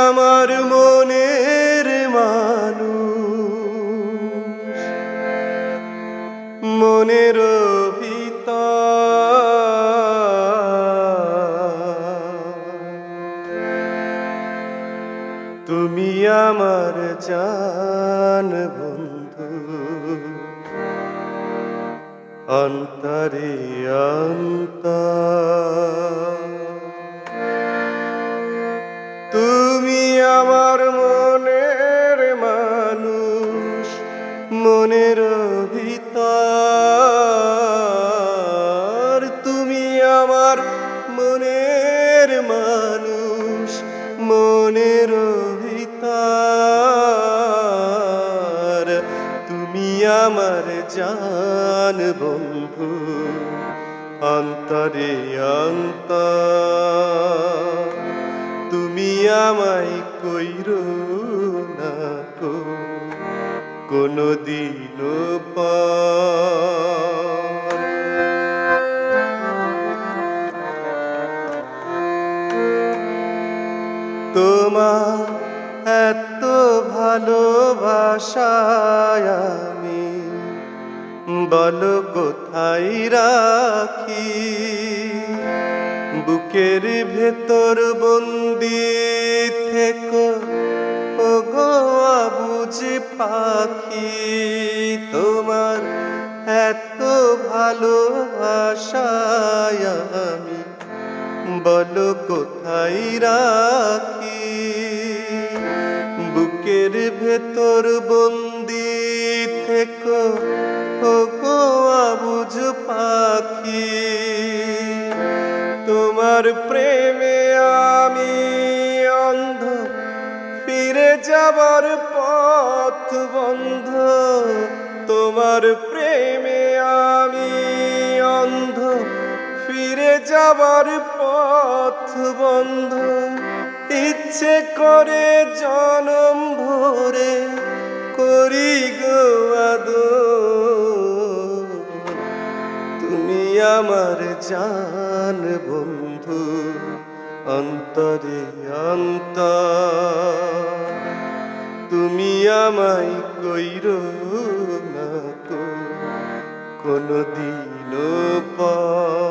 আমার মনের মানুষ, মনের তুমি আমার জান বন্ধু, অন্তরে অন্তর। তুমি আমার মনের মানুষ, মনের ভিতর। তুমি আমার মনের মানুষ, মনের ভিতর। তুমি আমার জান বন্ধু, অন্তরে অন্তর। তুমি আমায় কইরো না কো কোনদিনও পর। তোমার এত ভালোবাসায় আমি বলো কোথায় রাখি। বুকের ভেতর বন্দি থেকো ওগো অবুঝ পাখি। তোমার এত ভালোবাসায় আমি বলো কোথায় রাখি। বুকের ভেতর বন্দি থেকো ওগো অবুঝ পাখি। তোমার প্রেমে আমি অন্ধ, ফিরে যাবার পথ বন্ধ। তোমার প্রেমে আমি অন্ধ, ফিরে যাবার পথ বন্ধ। ইচ্ছে করে জনম ভরে করি গো আদর। তুমি আমার জান বন্ধু, অন্তরে অন্তর। তুমি আমায় কইরো না তো কোনদিনও পর।